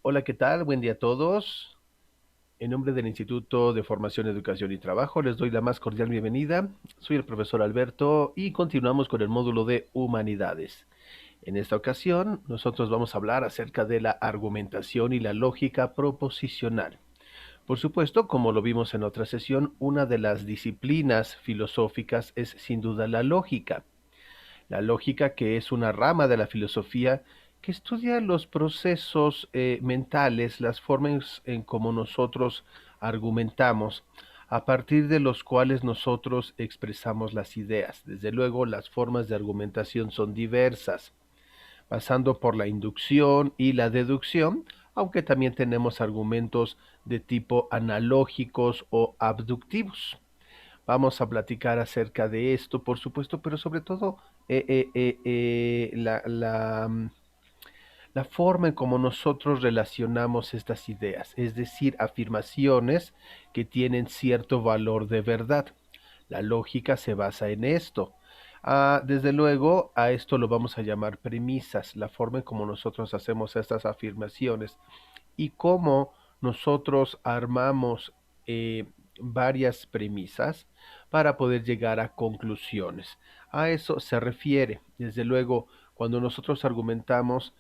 Hola, ¿qué tal? Buen día a todos. En nombre del Instituto de Formación, Educación y Trabajo, les doy la más cordial bienvenida. Soy el profesor Alberto y continuamos con el módulo de Humanidades. En esta ocasión, nosotros vamos a hablar acerca de la argumentación y la lógica proposicional. Por supuesto, como lo vimos en otra sesión, una de las disciplinas filosóficas es sin duda la lógica. La lógica, que es una rama de la filosofía que estudia los procesos mentales, las formas en cómo nosotros argumentamos, a partir de los cuales nosotros expresamos las ideas. Desde luego, las formas de argumentación son diversas, pasando por la inducción y la deducción, aunque también tenemos argumentos de tipo analógicos o abductivos. Vamos a platicar acerca de esto, por supuesto, pero sobre todo la forma en cómo nosotros relacionamos estas ideas, es decir, afirmaciones que tienen cierto valor de verdad. La lógica se basa en esto. Desde luego, a esto lo vamos a llamar premisas, la forma en cómo nosotros hacemos estas afirmaciones y cómo nosotros armamos varias premisas para poder llegar a conclusiones. A eso se refiere. Desde luego, cuando nosotros argumentamos,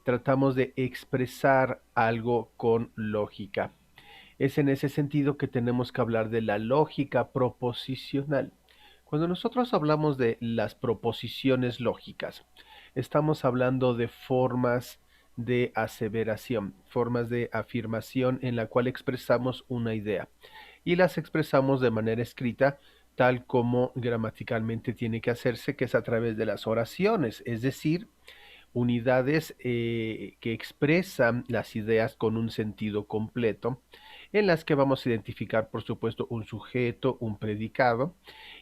tratamos de expresar algo con lógica. Es en ese sentido que tenemos que hablar de la lógica proposicional. Cuando nosotros hablamos de las proposiciones lógicas, estamos hablando de formas de aseveración, formas de afirmación en la cual expresamos una idea y las expresamos de manera escrita tal como gramaticalmente tiene que hacerse, que es a través de las oraciones, es decir, unidades que expresan las ideas con un sentido completo, en las que vamos a identificar, por supuesto, un sujeto, un predicado,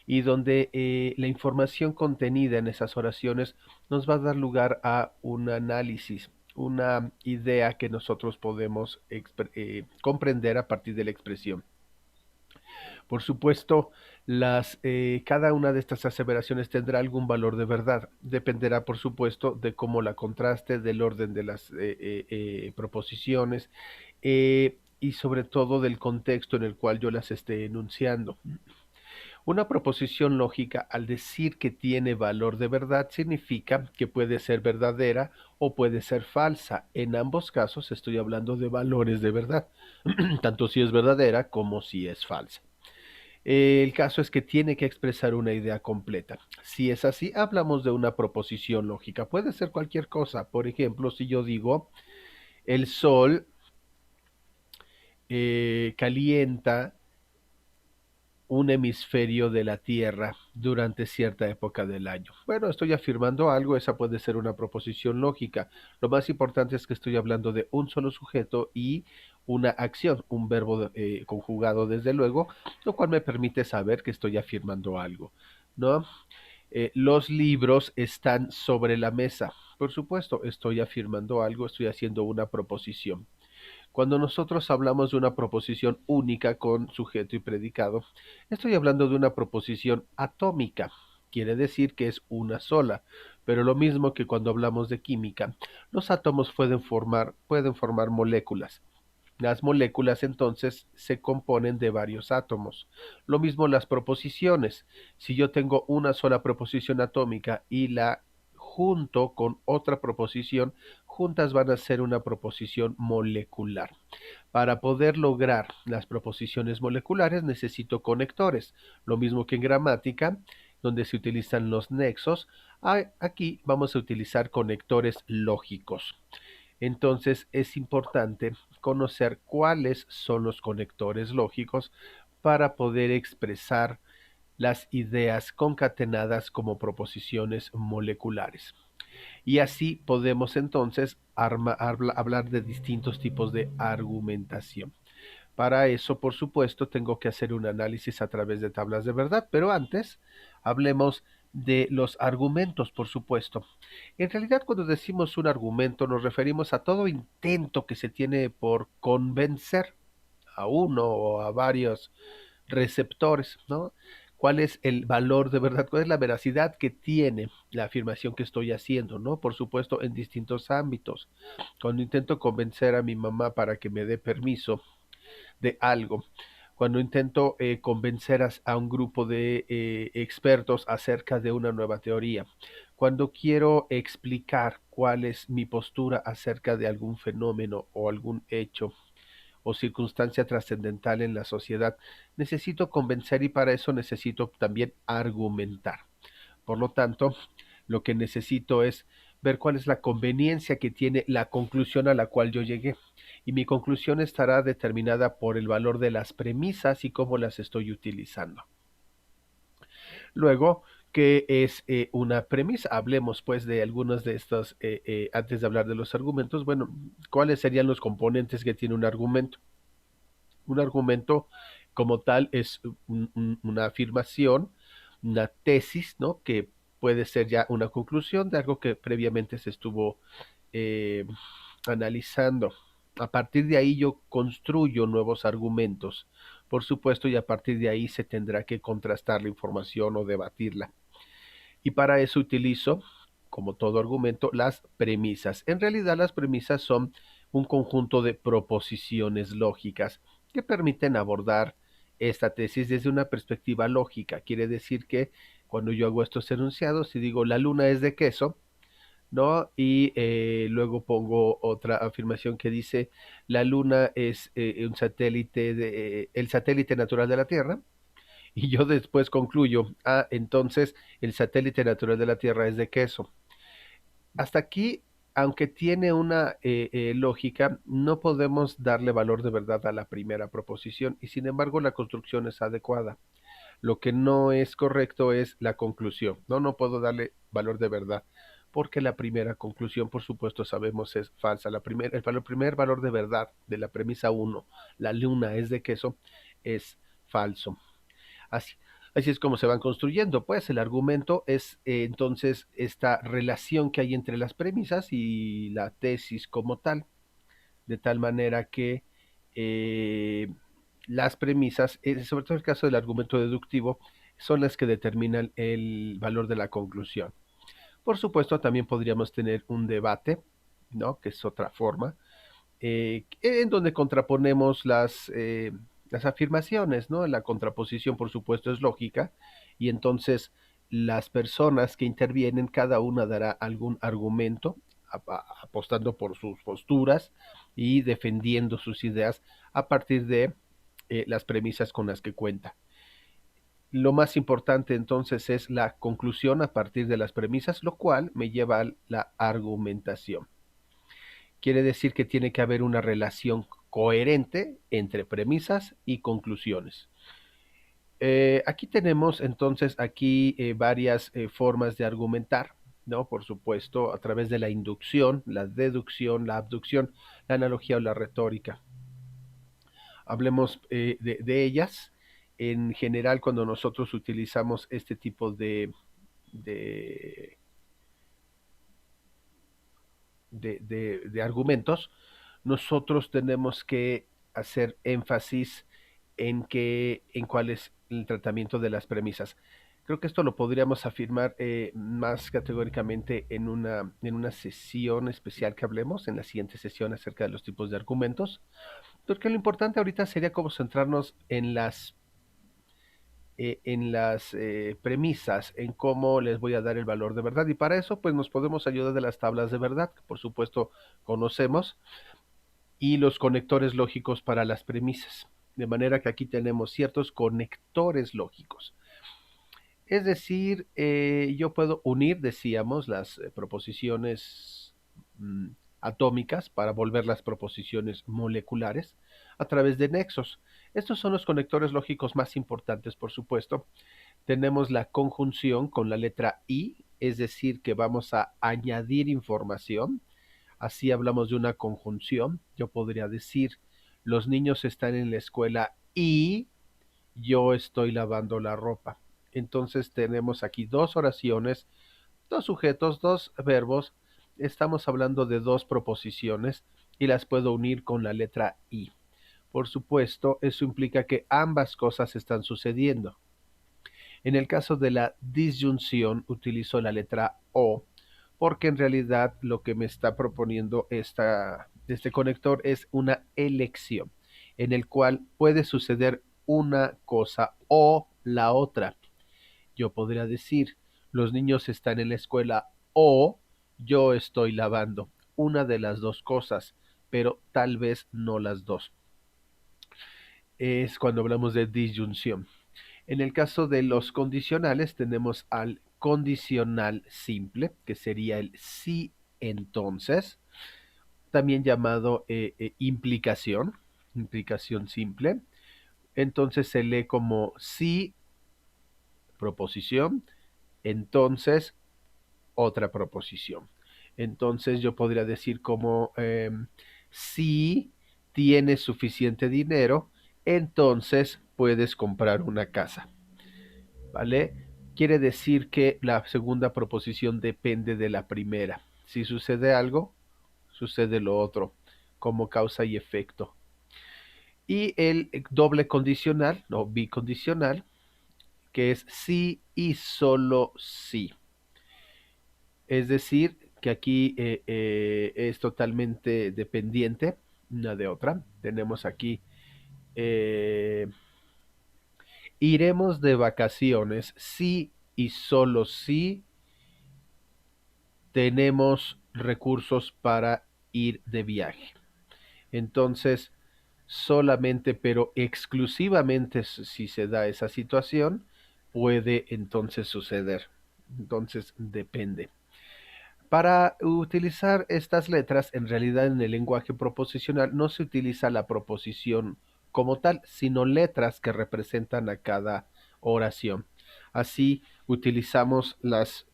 y donde la información contenida en esas oraciones nos va a dar lugar a un análisis, una idea que nosotros podemos comprender a partir de la expresión. Por supuesto, cada una de estas aseveraciones tendrá algún valor de verdad. Dependerá, por supuesto, de cómo la contraste, del orden de las proposiciones y sobre todo del contexto en el cual yo las esté enunciando. Una proposición lógica, al decir que tiene valor de verdad, significa que puede ser verdadera o puede ser falsa. En ambos casos estoy hablando de valores de verdad, tanto si es verdadera como si es falsa. El caso es que tiene que expresar una idea completa. Si es así, hablamos de una proposición lógica. Puede ser cualquier cosa. Por ejemplo, si yo digo, el sol calienta un hemisferio de la Tierra durante cierta época del año. Bueno, estoy afirmando algo, esa puede ser una proposición lógica. Lo más importante es que estoy hablando de un solo sujeto y una acción, un verbo conjugado desde luego, lo cual me permite saber que estoy afirmando algo, ¿no? Los libros están sobre la mesa. Por supuesto, estoy afirmando algo, estoy haciendo una proposición. Cuando nosotros hablamos de una proposición única con sujeto y predicado, estoy hablando de una proposición atómica. Quiere decir que es una sola, pero lo mismo que cuando hablamos de química, los átomos pueden formar moléculas. Las moléculas entonces se componen de varios átomos. Lo mismo las proposiciones. Si yo tengo una sola proposición atómica y la junto con otra proposición, juntas van a ser una proposición molecular. Para poder lograr las proposiciones moleculares necesito conectores, lo mismo que en gramática, donde se utilizan los nexos, aquí vamos a utilizar conectores lógicos. Entonces es importante conocer cuáles son los conectores lógicos para poder expresar las ideas concatenadas como proposiciones moleculares. Y así podemos entonces hablar de distintos tipos de argumentación. Para eso, por supuesto, tengo que hacer un análisis a través de tablas de verdad, pero antes hablemos de los argumentos, por supuesto. En realidad, cuando decimos un argumento, nos referimos a todo intento que se tiene por convencer a uno o a varios receptores, ¿no? cuál es el valor de verdad, cuál es la veracidad que tiene la afirmación que estoy haciendo, ¿no? Por supuesto, en distintos ámbitos. Cuando intento convencer a mi mamá para que me dé permiso de algo, cuando intento convencer a un grupo de expertos acerca de una nueva teoría, cuando quiero explicar cuál es mi postura acerca de algún fenómeno o algún hecho o circunstancia trascendental en la sociedad, necesito convencer y para eso necesito también argumentar. Por lo tanto, lo que necesito es ver cuál es la conveniencia que tiene la conclusión a la cual yo llegué. Y mi conclusión estará determinada por el valor de las premisas y cómo las estoy utilizando. Luego, ¿qué es una premisa? Hablemos pues de algunos de estos, antes de hablar de los argumentos. Bueno, ¿cuáles serían los componentes que tiene un argumento? Un argumento como tal es una afirmación, una tesis, ¿no? Que puede ser ya una conclusión de algo que previamente se estuvo eh, analizando. A partir de ahí yo construyo nuevos argumentos, por supuesto, y a partir de ahí se tendrá que contrastar la información o debatirla. Y para eso utilizo, como todo argumento, las premisas. En realidad las premisas son un conjunto de proposiciones lógicas que permiten abordar esta tesis desde una perspectiva lógica. Quiere decir que cuando yo hago estos enunciados y digo la luna es de queso, ¿no? Y luego pongo otra afirmación que dice la luna es un satélite el satélite natural de la Tierra, y yo después concluyo, entonces el satélite natural de la Tierra es de queso. Hasta aquí, aunque tiene una lógica, no podemos darle valor de verdad a la primera proposición y sin embargo la construcción es adecuada. Lo que no es correcto es la conclusión. No, no puedo darle valor de verdad porque la primera conclusión, por supuesto, sabemos es falsa. El primer valor de verdad de la premisa uno, la luna es de queso, es falso. Así, así es como se van construyendo, pues el argumento es entonces esta relación que hay entre las premisas y la tesis como tal, de tal manera que eh, las premisas, sobre todo el caso del argumento deductivo, son las que determinan el valor de la conclusión. Por supuesto, también podríamos tener un debate, ¿no? Que es otra forma, en donde contraponemos las afirmaciones, ¿no? La contraposición, por supuesto, es lógica, y entonces las personas que intervienen, cada una dará algún argumento, apostando por sus posturas y defendiendo sus ideas a partir de las premisas con las que cuenta. Lo más importante entonces es la conclusión a partir de las premisas, lo cual me lleva a la argumentación. Quiere decir que tiene que haber una relación coherente entre premisas y conclusiones. Aquí tenemos entonces aquí varias formas de argumentar, ¿no? Por supuesto, a través de la inducción, la deducción, la abducción, la analogía o la retórica. Hablemos de ellas. En general, cuando nosotros utilizamos este tipo de, de argumentos, nosotros tenemos que hacer énfasis en cuál es el tratamiento de las premisas. Creo que esto lo podríamos afirmar más categóricamente en una sesión especial que hablemos, en la siguiente sesión acerca de los tipos de argumentos, porque lo importante ahorita sería como centrarnos en las premisas, en cómo les voy a dar el valor de verdad. Y para eso, pues nos podemos ayudar de las tablas de verdad, que por supuesto conocemos, y los conectores lógicos para las premisas. De manera que aquí tenemos ciertos conectores lógicos. Es decir, yo puedo unir, decíamos, las proposiciones mm, atómicas para volver las proposiciones moleculares a través de nexos. Estos son los conectores lógicos más importantes, por supuesto. Tenemos la conjunción con la letra I, es decir, que vamos a añadir información. Así hablamos de una conjunción. Yo podría decir, los niños están en la escuela y yo estoy lavando la ropa. Entonces tenemos aquí dos oraciones, dos sujetos, dos verbos. Estamos hablando de dos proposiciones y las puedo unir con la letra I. Por supuesto, eso implica que ambas cosas están sucediendo. En el caso de la disyunción utilizo la letra O porque en realidad lo que me está proponiendo este conector es una elección en el cual puede suceder una cosa o la otra. Yo podría decir, los niños están en la escuela o yo estoy lavando. Una de las dos cosas, pero tal vez no las dos. Es cuando hablamos de disyunción. En el caso de los condicionales tenemos al condicional simple, que sería el sí entonces, también llamado implicación simple. Entonces se lee como sí, proposición, entonces otra proposición. Entonces yo podría decir como si tienes suficiente dinero, entonces puedes comprar una casa. ¿Vale? Quiere decir que la segunda proposición depende de la primera. Si sucede algo, sucede lo otro, como causa y efecto. Y el doble condicional, o bicondicional, que es sí y solo sí. Es decir, que aquí es totalmente dependiente una de otra. Tenemos aquí, eh, iremos de vacaciones sí y solo sí tenemos recursos para ir de viaje. Entonces, solamente, pero exclusivamente si se da esa situación, puede entonces suceder. Entonces, depende. Para utilizar estas letras, en realidad en el lenguaje proposicional no se utiliza la proposición como tal, sino letras que representan a cada oración. Así utilizamos las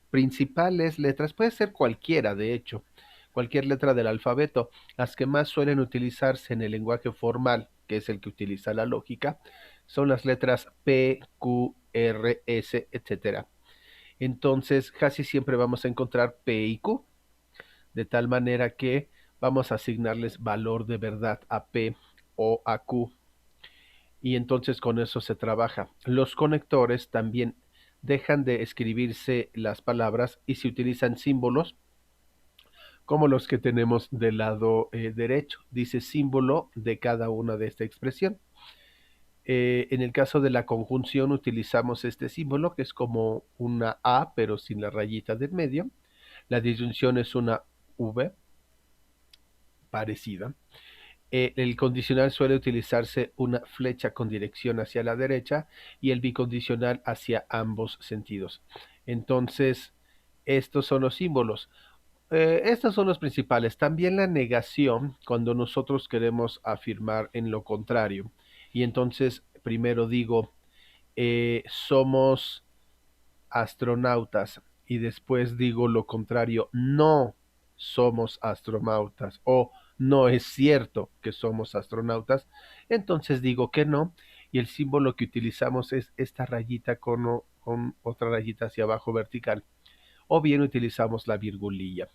principales letras, puede ser cualquiera de hecho, cualquier letra del alfabeto. Las que más suelen utilizarse en el lenguaje formal, que es el que utiliza la lógica, son las letras P, Q, R, S, etcétera. Entonces casi siempre vamos a encontrar P y Q, de tal manera que vamos a asignarles valor de verdad a P o a Q, y entonces con eso se trabaja. Los conectores también dejan de escribirse las palabras y se utilizan símbolos como los que tenemos del lado derecho. Dice símbolo de cada una de esta expresión. En el caso de la conjunción utilizamos este símbolo que es como una A pero sin la rayita del medio. La disyunción es una V parecida. El condicional suele utilizarse una flecha con dirección hacia la derecha y el bicondicional hacia ambos sentidos. Entonces, estos son los símbolos. Estos son los principales. También la negación, cuando nosotros queremos afirmar en lo contrario. Y entonces, primero digo, somos astronautas y después digo lo contrario, no somos astronautas o no es cierto que somos astronautas, entonces digo que no y el símbolo que utilizamos es esta rayita con otra rayita hacia abajo vertical o bien utilizamos la virgulilla.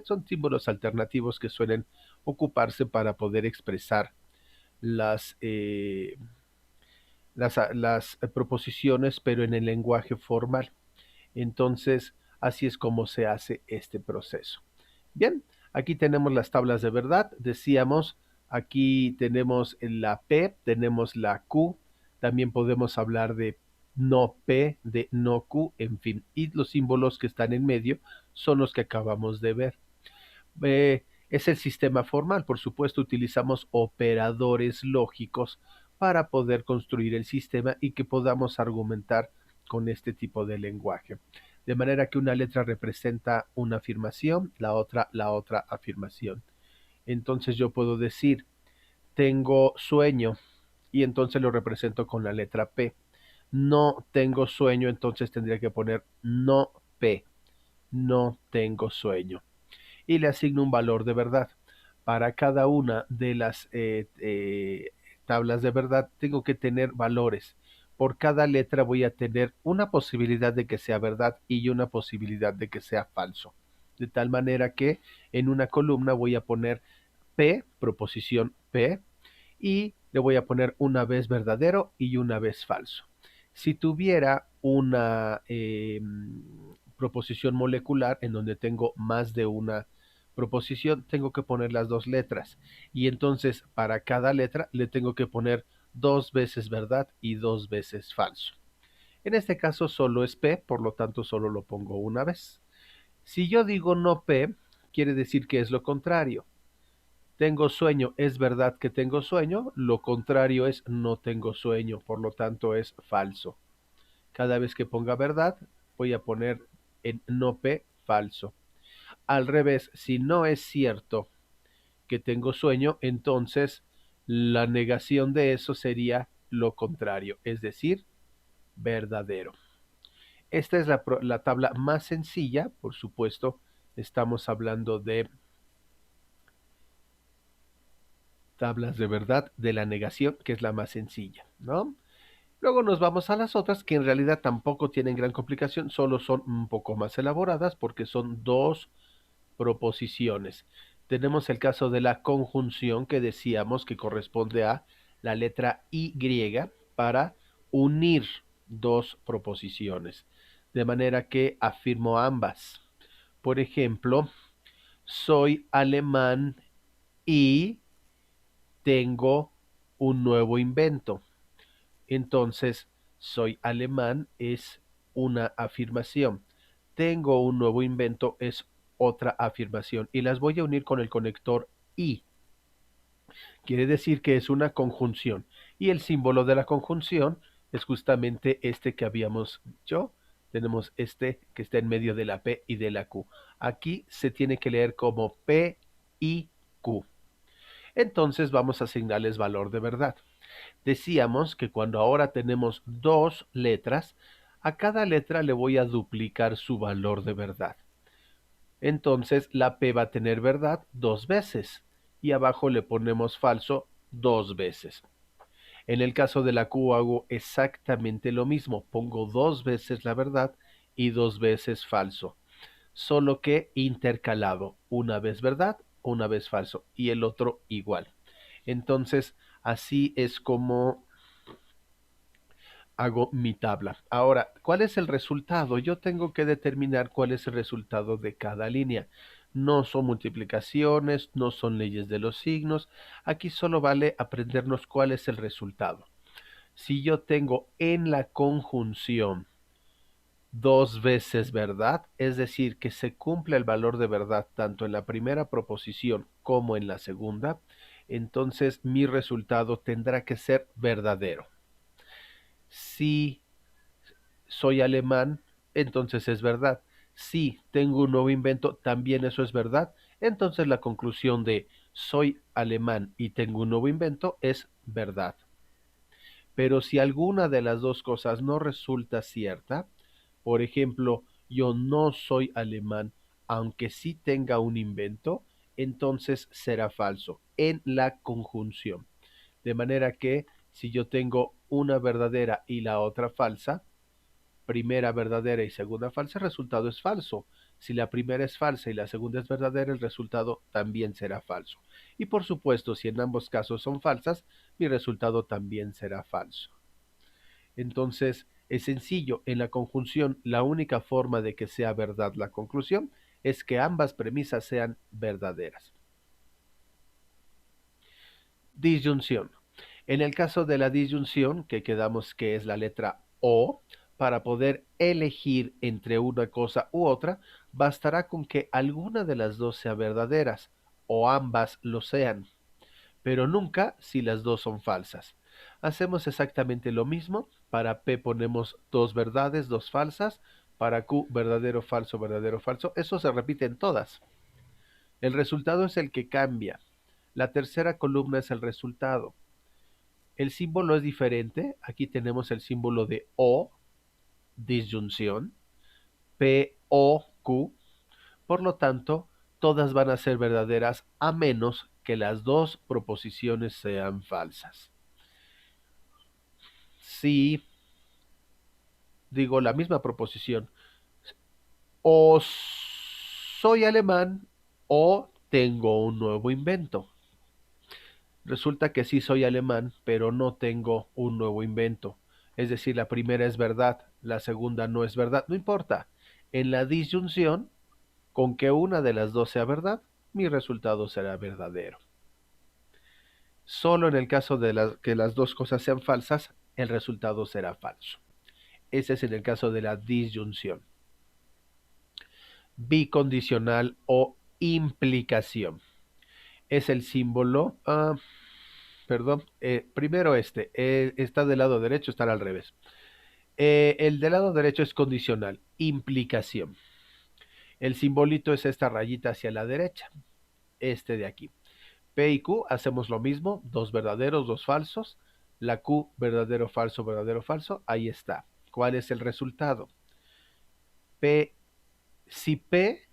Son símbolos alternativos que suelen ocuparse para poder expresar las, eh, las proposiciones, pero en el lenguaje formal. Entonces, así es como se hace este proceso. Bien, aquí tenemos las tablas de verdad. Decíamos, aquí tenemos la P, tenemos la Q, también podemos hablar de no P, de no Q, en fin. Y los símbolos que están en medio son los que acabamos de ver. Es el sistema formal, por supuesto, utilizamos operadores lógicos para poder construir el sistema y que podamos argumentar con este tipo de lenguaje. De manera que una letra representa una afirmación, la otra afirmación. Entonces yo puedo decir, tengo sueño, y entonces lo represento con la letra P. No tengo sueño, entonces tendría que poner no P, no tengo sueño y le asigno un valor de verdad. Para cada una de las tablas de verdad tengo que tener valores. Por cada letra voy a tener una posibilidad de que sea verdad y una posibilidad de que sea falso. De tal manera que en una columna voy a poner P, proposición P, y le voy a poner una vez verdadero y una vez falso. Si tuviera una proposición molecular en donde tengo más de una proposición, tengo que poner las dos letras. Y entonces para cada letra le tengo que poner dos veces verdad y dos veces falso. En este caso solo es P, por lo tanto solo lo pongo una vez. Si yo digo no P, quiere decir que es lo contrario. Tengo sueño, es verdad que tengo sueño, lo contrario es no tengo sueño, por lo tanto es falso. Cada vez que ponga verdad, voy a poner en no P falso. Al revés, si no es cierto que tengo sueño, entonces la negación de eso sería lo contrario, es decir, verdadero. Esta es la tabla más sencilla, por supuesto, estamos hablando de tablas de verdad de la negación, que es la más sencilla, ¿no? Luego nos vamos a las otras que en realidad tampoco tienen gran complicación, solo son un poco más elaboradas porque son dos proposiciones. Tenemos el caso de la conjunción que decíamos que corresponde a la letra Y para unir dos proposiciones, de manera que afirmo ambas. Por ejemplo, soy alemán y tengo un nuevo invento. Entonces, soy alemán es una afirmación. Tengo un nuevo invento es otra afirmación y las voy a unir con el conector y. Quiere decir que es una conjunción y el símbolo de la conjunción es justamente este que habíamos dicho. Tenemos este que está en medio de la P y de la Q. Aquí se tiene que leer como P y Q. Entonces vamos a asignarles valor de verdad. Decíamos que cuando ahora tenemos dos letras, a cada letra le voy a duplicar su valor de verdad. Entonces la P va a tener verdad dos veces y abajo le ponemos falso dos veces. En el caso de la Q hago exactamente lo mismo, pongo dos veces la verdad y dos veces falso, solo que intercalado, una vez verdad, una vez falso y el otro igual. Entonces así es como hago mi tabla. Ahora, ¿cuál es el resultado? Yo tengo que determinar cuál es el resultado de cada línea. No son multiplicaciones, no son leyes de los signos. Aquí solo vale aprendernos cuál es el resultado. Si yo tengo en la conjunción dos veces verdad, es decir, que se cumple el valor de verdad tanto en la primera proposición como en la segunda, entonces mi resultado tendrá que ser verdadero. Si soy alemán, entonces es verdad. Si tengo un nuevo invento, también eso es verdad. Entonces la conclusión de soy alemán y tengo un nuevo invento es verdad. Pero si alguna de las dos cosas no resulta cierta, por ejemplo, yo no soy alemán, aunque sí tenga un invento, entonces será falso en la conjunción. De manera que si yo tengo una verdadera y la otra falsa, primera verdadera y segunda falsa, el resultado es falso. Si la primera es falsa y la segunda es verdadera, el resultado también será falso. Y por supuesto, si en ambos casos son falsas, mi resultado también será falso. Entonces, es sencillo, en la conjunción la única forma de que sea verdad la conclusión es que ambas premisas sean verdaderas. Disyunción. En el caso de la disyunción, que quedamos que es la letra O, para poder elegir entre una cosa u otra, bastará con que alguna de las dos sea verdaderas o ambas lo sean, pero nunca si las dos son falsas. Hacemos exactamente lo mismo. Para P ponemos dos verdades, dos falsas. Para Q, verdadero, falso, verdadero, falso. Eso se repite en todas. El resultado es el que cambia. La tercera columna es el resultado. El símbolo es diferente. Aquí tenemos el símbolo de O, disyunción, P, O, Q. Por lo tanto, todas van a ser verdaderas a menos que las dos proposiciones sean falsas. Si digo la misma proposición, o soy alemán o tengo un nuevo invento. Resulta que sí soy alemán, pero no tengo un nuevo invento. Es decir, la primera es verdad, la segunda no es verdad, no importa. En la disyunción, con que una de las dos sea verdad, mi resultado será verdadero. Solo en el caso de que las dos cosas sean falsas, el resultado será falso. Ese es en el caso de la disyunción. Bicondicional o implicación. Es el símbolo, perdón, primero está del lado derecho, estará al revés. El del lado derecho es condicional, implicación. El simbolito es esta rayita hacia la derecha, este de aquí. P y Q hacemos lo mismo, dos verdaderos, dos falsos. La Q, verdadero, falso, ahí está. ¿Cuál es el resultado? P, si P,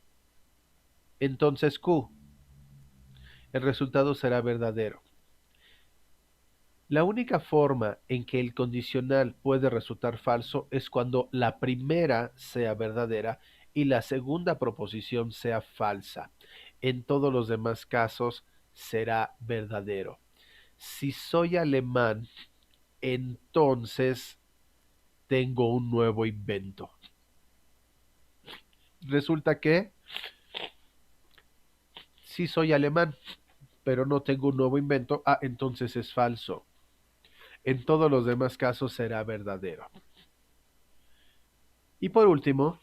entonces Q. El resultado será verdadero. La única forma en que el condicional puede resultar falso es cuando la primera sea verdadera y la segunda proposición sea falsa. En todos los demás casos será verdadero. Si soy alemán, entonces tengo un nuevo invento. Resulta que si soy alemán, pero no tengo un nuevo invento, entonces es falso. En todos los demás casos será verdadero. Y por último,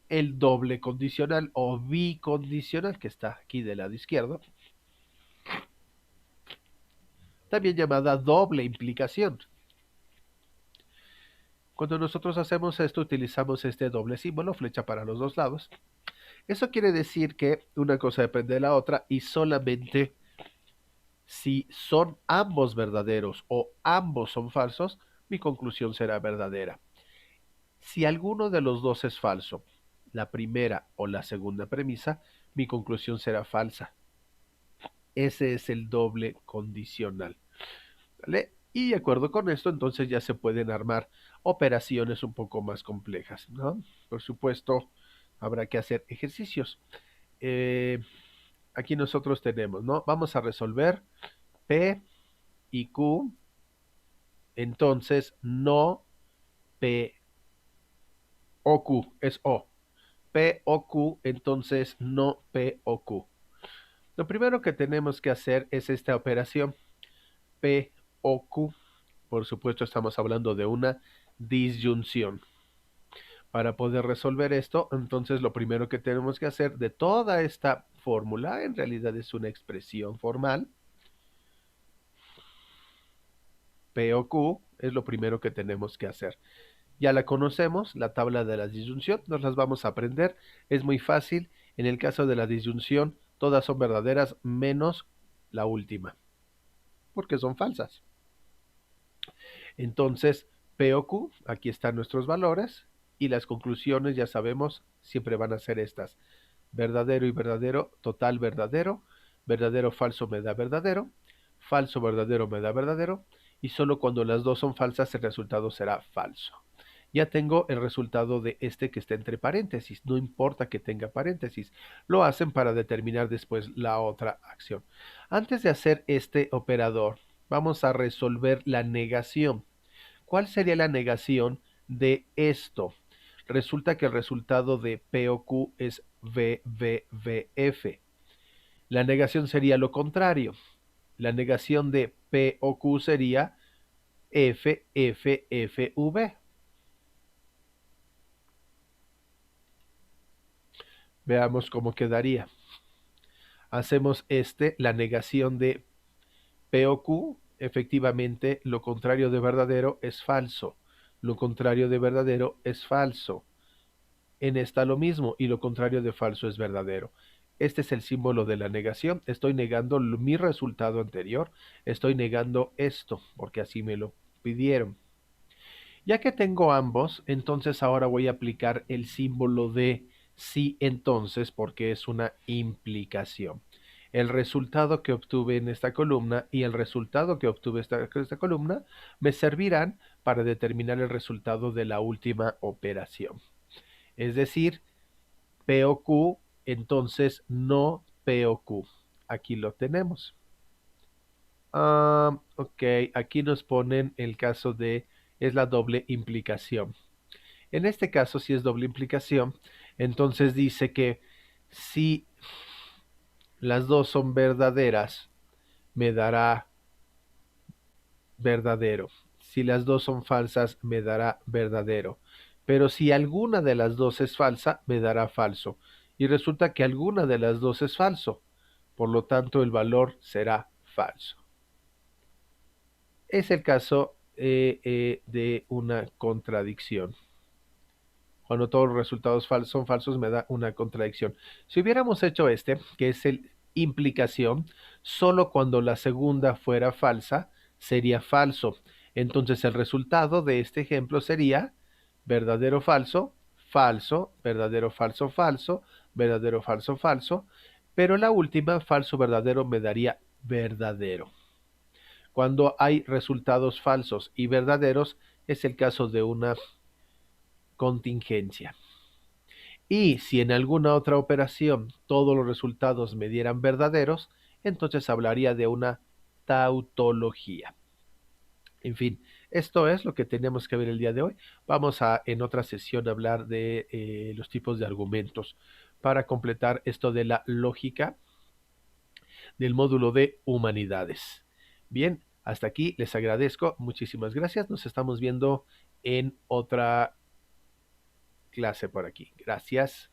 el doble condicional o bicondicional, que está aquí del lado izquierdo, también llamada doble implicación. Cuando nosotros hacemos esto, utilizamos este doble símbolo, flecha para los dos lados. Eso quiere decir que una cosa depende de la otra y solamente si son ambos verdaderos o ambos son falsos, mi conclusión será verdadera. Si alguno de los dos es falso, la primera o la segunda premisa, mi conclusión será falsa. Ese es el doble condicional. ¿Vale? Y de acuerdo con esto, entonces ya se pueden armar operaciones un poco más complejas, ¿no? Por supuesto, habrá que hacer ejercicios. Eh, Aquí nosotros tenemos, ¿no? Vamos a resolver P y Q, entonces no P o Q, es O. P o Q, entonces no P o Q. Lo primero que tenemos que hacer es esta operación P o Q. Por supuesto, estamos hablando de una disyunción. Para poder resolver esto, entonces lo primero que tenemos que hacer de toda esta fórmula, en realidad es una expresión formal, P o Q, es lo primero que tenemos que hacer. Ya la conocemos, la tabla de la disyunción, nos las vamos a aprender, es muy fácil. En el caso de la disyunción, todas son verdaderas menos la última, porque son falsas. Entonces, P o Q, aquí están nuestros valores, y las conclusiones, ya sabemos, siempre van a ser estas. Verdadero y verdadero, total verdadero, verdadero falso me da verdadero, falso verdadero me da verdadero, y solo cuando las dos son falsas el resultado será falso. Ya tengo el resultado de este que está entre paréntesis, no importa que tenga paréntesis, lo hacen para determinar después la otra acción. Antes de hacer este operador, vamos a resolver la negación. ¿Cuál sería la negación de esto? Resulta que el resultado de P o Q es VVVF. La negación sería lo contrario. La negación de P o Q sería FFFV. Veamos cómo quedaría. Hacemos la negación de P o Q, efectivamente lo contrario de verdadero es falso. Lo contrario de verdadero es falso. En esta lo mismo y lo contrario de falso es verdadero. Este es el símbolo de la negación. Estoy negando mi resultado anterior. Estoy negando esto porque así me lo pidieron. Ya que tengo ambos, entonces ahora voy a aplicar el símbolo de sí entonces porque es una implicación. El resultado que obtuve en esta columna y el resultado que obtuve en esta columna me servirán para determinar el resultado de la última operación. Es decir, P o Q, entonces no P o Q. Aquí lo tenemos. Ok, aquí nos ponen el caso de, es la doble implicación. En este caso, si es doble implicación, entonces dice que si las dos son verdaderas, me dará verdadero. Si las dos son falsas, me dará verdadero. Pero si alguna de las dos es falsa, me dará falso. Y resulta que alguna de las dos es falso. Por lo tanto, el valor será falso. Es el caso de una contradicción. Cuando todos los resultados son falsos, me da una contradicción. Si hubiéramos hecho este, que es el implicación, solo cuando la segunda fuera falsa, sería falso. Entonces el resultado de este ejemplo sería verdadero falso, falso, verdadero falso falso, verdadero falso falso, pero la última falso verdadero me daría verdadero. Cuando hay resultados falsos y verdaderos, es el caso de una contingencia. Y si en alguna otra operación todos los resultados me dieran verdaderos, entonces hablaría de una tautología. En fin, esto es lo que tenemos que ver el día de hoy. Vamos a en otra sesión hablar de los tipos de argumentos para completar esto de la lógica del módulo de humanidades. Bien, hasta aquí les agradezco. Muchísimas gracias. Nos estamos viendo en otra clase por aquí. Gracias.